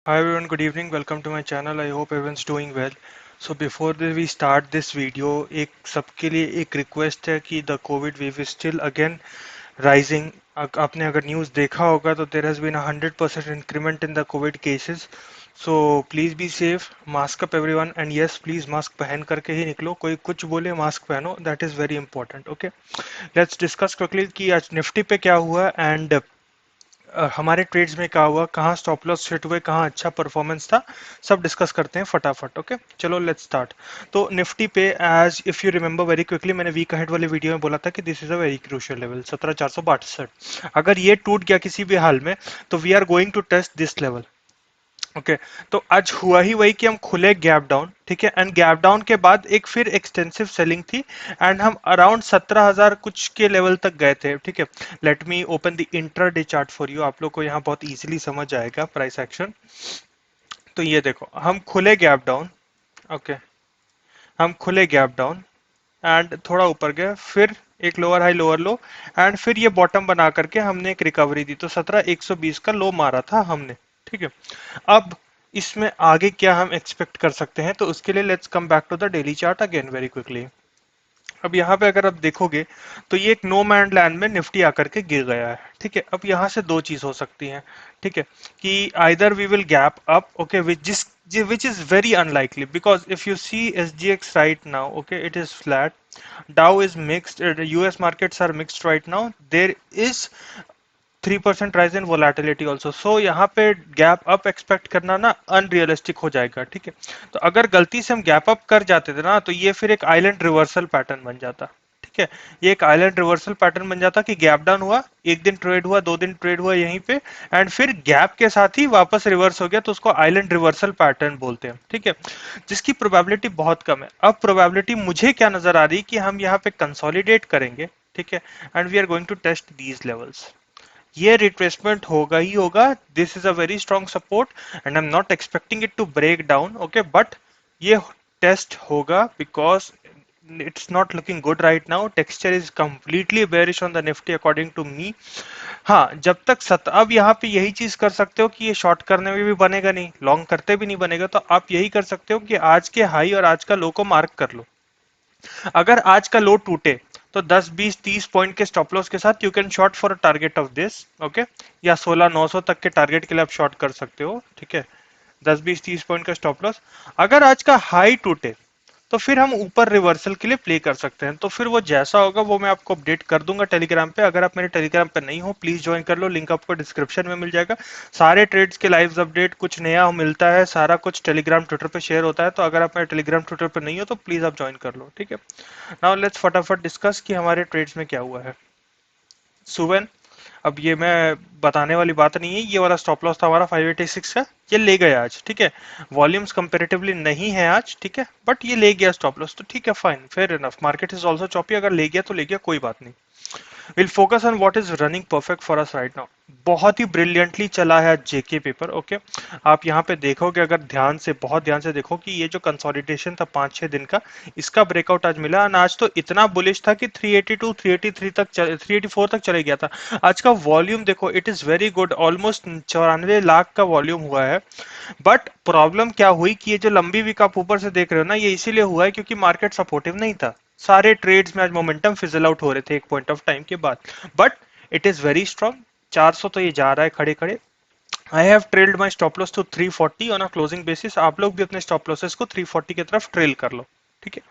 Hi everyone, good evening. Welcome to my channel. I hope everyone's doing well. So before we start this video, एक सबके लिए एक request है कि the COVID wave is still again rising. आपने अगर news देखा होगा तो there has been a 100% increment in the COVID cases. So please be safe, mask up everyone, and yes, please mask पहन करके ही निकलो. कोई कुछ बोले मास्क पहनो. That is very important. Okay. Let's discuss quickly कि आज निफ्टी पे क्या हुआ and हमारे ट्रेड्स में क्या हुआ, कहाँ स्टॉप लॉस हिट हुए, कहाँ अच्छा परफॉर्मेंस था, सब डिस्कस करते हैं फटाफट. ओके, चलो लेट्स स्टार्ट. तो निफ्टी पे as if you remember very quickly, मैंने वीक अहेड वाले वीडियो में बोला था कि this is a very crucial level 17,462. अगर ये टूट गया किसी भी हाल में तो we are going to test this level. Okay तो आज हुआ ही वही कि हम खुले गैप डाउन, ठीक है, एंड गैप डाउन के बाद एक फिर एक्सटेंसिव सेलिंग थी एंड हम अराउंड 17,000 कुछ के लेवल तक गए थे. ठीक है, let me open the intraday chart for you, आप लोग को यहाँ बहुत इजीली समझ आएगा प्राइस एक्शन. तो ये देखो, हम खुले गैप डाउन. ओके, हम खुले गैप डाउन एंड थोड़ा ऊपर गए, फिर एक lower high lower low and फिर ये बॉटम बना करके हमने एक रिकवरी दी. तो 17,120 का लो मारा था हमने. ठीक है, अब इसमें आगे क्या हम एक्सपेक्ट कर सकते हैं, तो उसके लिए let's come back to the daily chart again very quickly. अब यहाँ पे अगर आप देखोगे तो ये एक नो मैन लैंड में निफ्टी आकर के गिर गया है. ठीक है, अब यहाँ से दो चीज हो सकती हैं. ठीक है, कि either we will gap up, okay, which is very unlikely because if you see SGX right now, okay, it is flat. Dow is mixed. US markets are mixed right now. There is 3% rise in volatility also. So यहाँ पे gap up expect करना ना unrealistic हो जाएगा. ठीक है, तो अगर गलती से हम गैप अप कर जाते थे ना तो ये फिर एक आइलैंड रिवर्सल पैटर्न बन जाता. ठीक है, ये एक आइलैंड रिवर्सल पैटर्न बन जाता कि गैप डाउन हुआ, एक दिन ट्रेड हुआ, दो दिन ट्रेड हुआ यहीं पे, एंड फिर गैप के साथ ही वापस रिवर्स हो गया, तो उसको आइलैंड रिवर्सल पैटर्न बोलते हैं. ठीक है, जिसकी प्रोबेबिलिटी बहुत कम है. अब प्रोबेबिलिटी मुझे क्या नजर आ रही कि हम यहाँ पे कंसोलिडेट करेंगे. ठीक है, and we are going to test these levels. ये रिट्रेसमेंट होगा ही होगा. This is a very strong support and I am not expecting it to break down. Okay, but ये टेस्ट होगा because it's not looking good right now. Texture is completely bearish on the Nifty according to me. हाँ, जब तक अब यहाँ पे यही चीज कर सकते हो कि ये शॉर्ट करने में भी बनेगा नहीं, लॉन्ग करते भी नहीं बनेगा, तो आप यही कर सकते हो कि आज के हाई और आज का लो को मार्क कर लो. अगर आज का लो टूटे तो 10 20 30 पॉइंट के स्टॉप लॉस के साथ you can short for a target of this. Okay, या 16,900 तक के टारगेट के लिए आप शॉर्ट कर सकते हो. ठीक है, 10 20 30 पॉइंट का स्टॉप लॉस. अगर आज का हाई टूटे तो फिर हम ऊपर रिवर्सल के लिए प्ले कर सकते हैं. तो फिर वो जैसा होगा वो मैं आपको अपडेट कर दूंगा टेलीग्राम पे. अगर आप मेरे टेलीग्राम पे नहीं हो प्लीज ज्वाइन कर लो, लिंक आपको डिस्क्रिप्शन में मिल जाएगा. सारे ट्रेड्स के लाइव अपडेट, कुछ नया मिलता है, सारा कुछ टेलीग्राम ट्विटर पे शेयर होता है. तो अगर आप मेरे टेलीग्राम ट्विटर पे नहीं हो तो प्लीज आप ज्वाइन कर लो. ठीक है, नाउ लेट्स फटाफट डिस्कस कि हमारे ट्रेड्स में क्या हुआ है. सुवेन, अब ये मैं बताने वाली बात नहीं है, ये वाला स्टॉप लॉस था हमारा 586 का, ये ले गया आज. ठीक है, वॉल्यूम्स कंपेरेटिवली नहीं है आज. ठीक है, बट ये ले गया स्टॉप लॉस, तो ठीक है, fine, fair enough. Market is also choppy, अगर ले गया तो ले गया, कोई बात नहीं. Will focus on what is running perfect for us right now. बहुत ही ब्रिलियंटली चला है जेके पेपर. ओके, आप यहाँ पे देखोगे, अगर ध्यान से, बहुत ध्यान से देखो कि ये जो कंसोलिडेशन था 5-6 दिन का, इसका ब्रेकआउट आज मिला. और आज तो इतना बुलिश था कि 382 383 तक 384 तक चले गया था. आज का वॉल्यूम देखो, it is very good, almost 94 lakh का वॉल्यूम हुआ है. बट प्रॉब्लम क्या हुई कि ये जो लंबी वीक आप ऊपर से देख रहे हो ना, ये इसीलिए हुआ है क्योंकि मार्केट सपोर्टिव नहीं था. सारे ट्रेड्स में आज मोमेंटम फिजल आउट हो रहे थे एक पॉइंट ऑफ टाइम के बाद. But it is very strong. 400 तो ये जा रहा है खड़े खड़े. I have trailed my stop loss to 340 on a closing basis. आप लोग भी अपने स्टॉप लॉसेस को 340 की तरफ ट्रेल कर लो. ठीक है,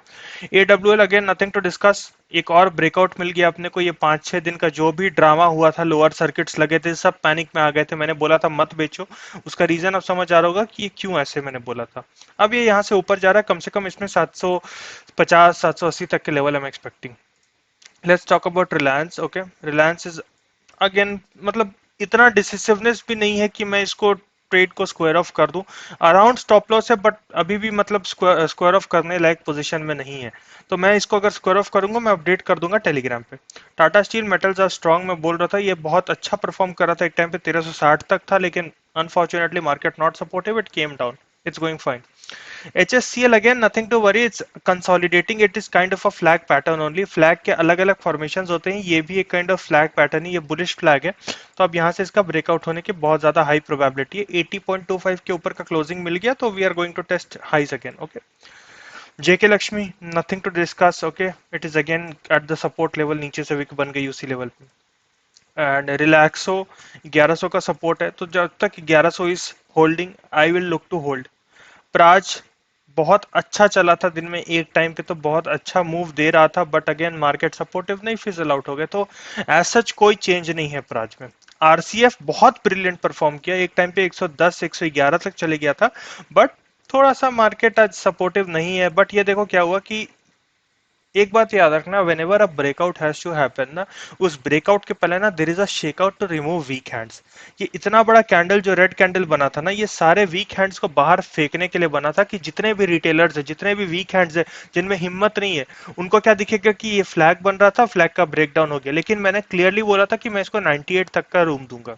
एडब्ल्यूएल अगेन नथिंग टू डिस्कस. एक और ब्रेकआउट मिल गया अपने को. ये 5-6 दिन का जो भी ड्रामा हुआ था, लोअर सर्किट्स लगे थे, सब पैनिक में आ गए थे. मैंने बोला था मत बेचो, उसका रीजन अब समझ आ रहा होगा कि ये क्यों ऐसे मैंने बोला था. अब ये यहाँ से ऊपर जा रहा है, कम से कम इसमें 750 780 तक के level I am expecting. Let's talk about Reliance. Okay, Reliance is again, मतलब इतना डिसिसिवनेस भी नहीं है कि मैं इसको ट्रेड को स्क्वायर ऑफ कर दूं. अराउंड स्टॉप लॉस है, बट अभी भी मतलब स्क्वायर ऑफ करने लायक पोजीशन में नहीं है. तो मैं इसको अगर स्क्वायर ऑफ करूंगा मैं अपडेट कर दूंगा टेलीग्राम पे. Tata steel metals are strong, मैं बोल रहा था ये बहुत अच्छा परफॉर्म कर रहा था, एक टाइम पे 1360 तक था, लेकिन unfortunately market not supportive, it came down. It's going fine. HSCL again nothing to worry, it's consolidating, it is kind of a flag pattern only. Flag के अलग अलग फॉर्मेशंस होते हैं, ये भी एक काइंड ऑफ फ्लैग पैटर्न है, ये बुलिश फ्लैग है। तो अब यहाँ से इसका ब्रेकआउट होने की बहुत ज्यादा हाई प्रोबेबिलिटी है। 80.25 के ऊपर का क्लोजिंग मिल गया तो we are going to test highs again. Okay, JK Lakshmi nothing to discuss. Okay, it is again at the support level, नीचे से विक बन गई उसी लेवल पे। एंड रिलैक्सो 1100 का सपोर्ट है, तो जब तक 1100 is holding I will look to hold. Praj बहुत अच्छा चला था दिन में, एक टाइम पे तो बहुत अच्छा मूव दे रहा था, बट अगेन मार्केट सपोर्टिव नहीं, फिजल आउट हो गया, तो एज सच कोई चेंज नहीं है प्राज में। आरसीएफ बहुत ब्रिलियंट परफॉर्म किया, एक टाइम पे 110 111 तक चले गया था, बट थोड़ा सा मार्केट आज सपोर्टिव नहीं है। बट ये देखो क्या हुआ कि एक बात याद रखना, whenever a breakout has to happen ना, उस ब्रेकआउट के पहले ना there is a shakeout to remove weak hands. ये इतना बड़ा कैंडल जो रेड कैंडल बना था ना, ये सारे वीक हैंड्स को बाहर फेंकने के लिए बना था, कि जितने भी रिटेलर्स है, जितने भी वीक हैंड्स है, जिनमें हिम्मत नहीं है, उनको क्या दिखेगा कि ये फ्लैग बन रहा था, फ्लैग का ब्रेकडाउन हो गया। लेकिन मैंने क्लियरली बोला था कि मैं इसको 98 तक का रूम दूंगा।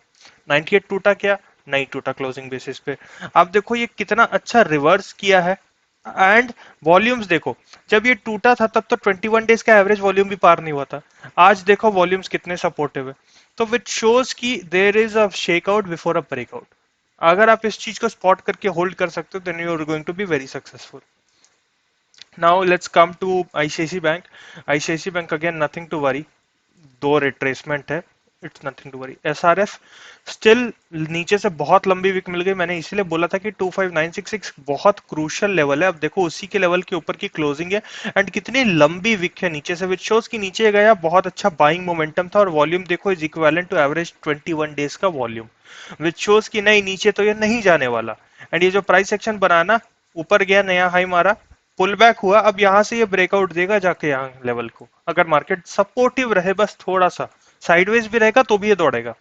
98 टूटा क्या? नहीं टूटा क्लोजिंग बेसिस पे। आप देखो ये कितना अच्छा रिवर्स किया है। एंड वॉल्यूम्स देखो, जब ये टूटा था तब तो 21 डेज का एवरेज वॉल्यूम भी पार नहीं हुआ था। आज देखो वॉल्यूम्स कितने सपोर्टिव है, तो विच शोज कि there is a shakeout before a breakout. अगर आप इस चीज को स्पॉट करके होल्ड कर सकते हो, then you are going to be very successful. Now let's come to ICICI bank. ICICI bank again nothing to worry, दो रिट्रेसमेंट है, it's nothing to worry. SRF still नीचे से बहुत लंबी विक मिल गई, मैंने इसीलिए बोला था कि 25966 बहुत क्रूशियल लेवल है। अब देखो उसी के लेवल के ऊपर की क्लोजिंग है, एंड कितनी लंबी विक है नीचे से, विच शोज कि नीचे गया बहुत अच्छा बाइंग मोमेंटम था, और वॉल्यूम देखो is equivalent to average 21 days का वॉल्यूम, विच शोज कि नहीं नीचे तो ये नहीं जाने वाला। एंड ये जो प्राइस एक्शन बना ना, ऊपर गया, नया हाई मारा, पुल बैक हुआ, अब यहां से ये ब्रेकआउट देगा जाके यहाँ लेवल को, अगर मार्केट सपोर्टिव रहे बस थोड़ा सा, साइडवेज भी रहेगा तो भी ये दौड़ेगा।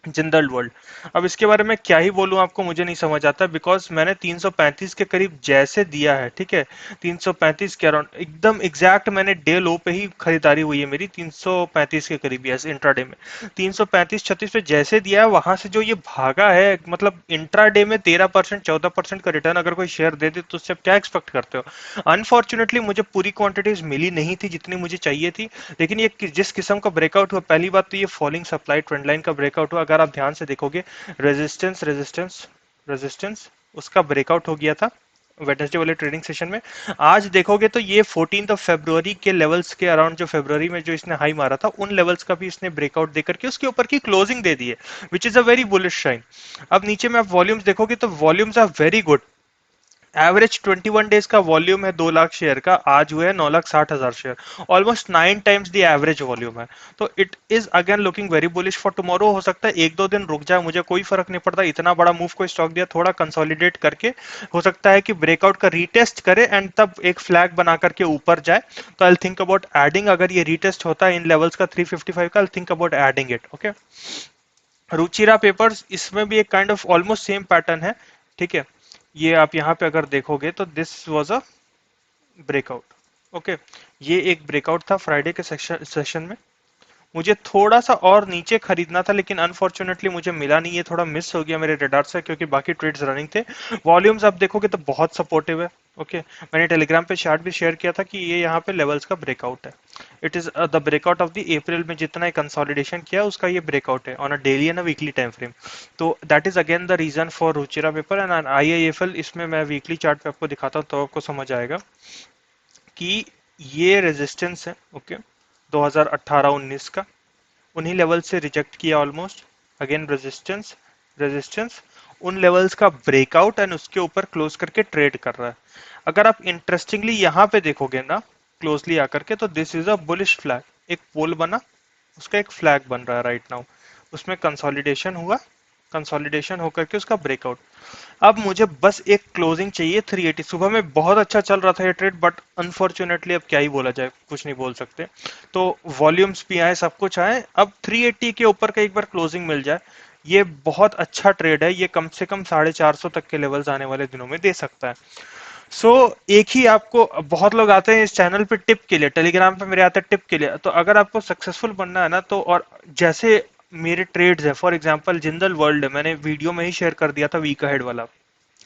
जिंदल वर्ल्ड, अब इसके बारे में क्या ही बोलूं आपको, मुझे नहीं समझ आता, बिकॉज मैंने 335 के करीब जैसे दिया है, ठीक है, 335 के अराउंड एकदम एग्जैक्ट मैंने डे लो पे ही खरीदारी हुई है मेरी 335 के करीब, यस इंट्राडे में 335 36 पे जैसे दिया है, वहां से जो ये भागा है, मतलब इंट्राडे में 13% 14% का रिटर्न अगर कोई शेयर दे दे तो उससे आप क्या एक्सपेक्ट करते हो। अनफॉर्चुनेटली मुझे पूरी क्वांटिटीज मिली नहीं थी जितनी मुझे चाहिए थी, लेकिन ये जिस किस्म का ब्रेकआउट हुआ, पहली बात तो ये फॉलिंग सप्लाई ट्रेंड लाइन का ब्रेकआउट हुआ, अगर आप ध्यान से देखोगे, रेजिस्टेंस रेजिस्टेंस रेजिस्टेंस उसका ब्रेकआउट हो गया था वेडनेसडे वाले ट्रेडिंग सेशन में। आज देखोगे तो ये 14 फरवरी के लेवल्स के अराउंड, जो फरवरी में जो इसने हाई मारा था, उन लेवल्स का भी इसने ब्रेकआउट देकर के उसके ऊपर की क्लोजिंग दे दी है, which is a very bullish sign. अब नीचे में आप वॉल्यूम्स देखोगे तो volumes are very good. Average 21 days का वॉल्यूम है 2 लाख शेयर का, आज हुए हैं 9,60,000 share, almost 9 times the average volume है। तो it is again looking very bullish for tomorrow. हो सकता है एक दो दिन रुक जाए, मुझे कोई फर्क नहीं पड़ता, इतना बड़ा मूव को स्टॉक दिया, थोड़ा कंसोलिडेट करके हो सकता है कि ब्रेकआउट का रीटेस्ट करे एंड तब एक फ्लैग बना करके ऊपर जाए, तो आई थिंक अबाउट एडिंग, अगर ये रीटेस्ट होता है इन लेवल्स का 355 का, I think about adding it. Okay, Ruchira papers, इसमें भी एक kind of almost same pattern है, ठीक है। ये आप यहाँ पे अगर देखोगे तो this was a breakout. Okay, ये एक ब्रेकआउट था फ्राइडे के सेशन में। मुझे थोड़ा सा और नीचे खरीदना था, लेकिन अनफॉर्चुनेटली मुझे मिला नहीं, ये थोड़ा मिस हो गया मेरे रडार से, क्योंकि बाकी ट्रेड्स रनिंग थे। वॉल्यूम्स आप देखोगे तो बहुत सपोर्टिव है। ओके, मैंने टेलीग्राम पे चार्ट भी शेयर किया था कि ये यहाँ पे लेवल्स का ब्रेकआउट है। It is the breakout of the April में जितना कंसोलिडेशन किया उसका ये ब्रेकआउट है on a daily and weekly time frame. तो that is again the reason for Ruchira paper and IIFL. इसमें मैं वीकली चार्ट पे आपको दिखाता हूँ तो आपको समझ आएगा कि ये रेजिस्टेंस है। ओके, 2018-19 का, उन्हीं लेवल से रिजेक्ट किया ऑलमोस्ट, अगेन रेजिस्टेंस रेजिस्टेंस, उन लेवल्स का ब्रेकआउट एंड उसके ऊपर क्लोज करके ट्रेड कर रहा है। अगर आप इंटरेस्टिंगली यहां पे देखोगे ना क्लोजली आकर के, तो this is a bullish flag, एक पोल बना, उसका एक फ्लैग बन रहा है राइट नाउ, उसमें कंसोलिडेशन हुआ, कंसोलिडेशन होकर के उसका ब्रेकआउट। अब मुझे बस एक क्लोजिंग चाहिए 380। सुबह में बहुत अच्छा चल रहा था ये ट्रेड, बट अनफॉर्चुनेटली अब क्या ही बोला जाए, कुछ नहीं बोल सकते। तो वॉल्यूम्स भी आए, सब कुछ आए, अब 380 के ऊपर का एक बार क्लोजिंग मिल जाए, ये बहुत अच्छा ट्रेड है, ये कम से कम 450 तक के लेवल्स आने वाले दिनों में दे सकता है। एक ही आपको, बहुत लोग आते हैं इस चैनल पे टिप के लिए, टेलीग्राम पे मेरे आते हैं टिप के लिए, तो अगर आपको सक्सेसफुल बनना है ना, तो और जैसे मेरे ट्रेड्स है, फॉर एग्जांपल जिंदल वर्ल्ड है, मैंने वीडियो में ही शेयर कर दिया था वीक अहेड वाला,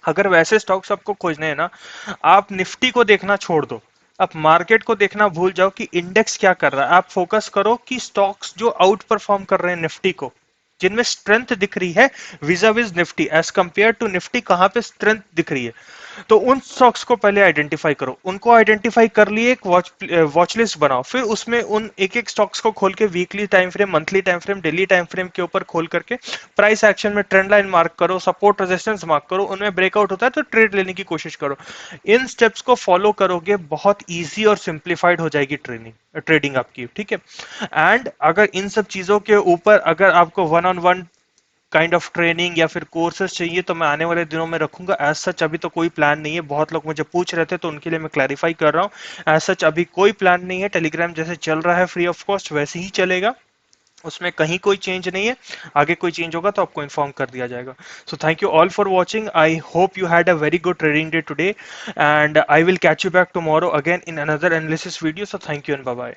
अगर वैसे स्टॉक्स आपको खोजने हैं ना, आप निफ्टी को देखना छोड़ दो, आप मार्केट को देखना भूल जाओ कि इंडेक्स क्या कर रहा है। आप फोकस करो कि स्टॉक्स जो आउट परफॉर्म कर रहे हैं निफ्टी को, जिनमें स्ट्रेंथ दिख रही है vis a vis Nifty, as compared to Nifty कहां पे स्ट्रेंथ दिख रही है, तो उन स्टॉक्स को पहले आइडेंटिफाई करो। उनको आइडेंटिफाई कर लिए, एक वॉच लिस्ट बनाओ, फिर उसमें उन एक एक स्टॉक्स को खोल के weekly time frame, monthly time frame, daily time frame के ऊपर खोल करके प्राइस एक्शन में ट्रेंड लाइन मार्क करो, सपोर्ट रेजिस्टेंस मार्क करो, उनमें ब्रेकआउट होता है तो ट्रेड लेने की कोशिश करो। इन स्टेप्स को फॉलो करोगे, बहुत ईजी और सिंप्लीफाइड हो जाएगी ट्रेडिंग आपकी, ठीक है। एंड अगर इन सब चीजों के ऊपर अगर आपको one on one kind of training या फिर कोर्सेज चाहिए तो मैं आने वाले दिनों में रखूंगा। एज सच अभी तो कोई प्लान नहीं है, बहुत लोग मुझे पूछ रहे थे तो उनके लिए मैं क्लैरिफाई कर रहा हूँ। एज सच अभी कोई प्लान नहीं है, टेलीग्राम जैसे चल रहा है फ्री ऑफ कॉस्ट वैसे ही चलेगा, उसमें कहीं कोई चेंज नहीं है। आगे कोई चेंज होगा तो आपको इन्फॉर्म कर दिया जाएगा। So thank you all for watching, I hope you had a very good trading day today, and I will catch you back tomorrow again in another analysis video. So thank you and bye bye.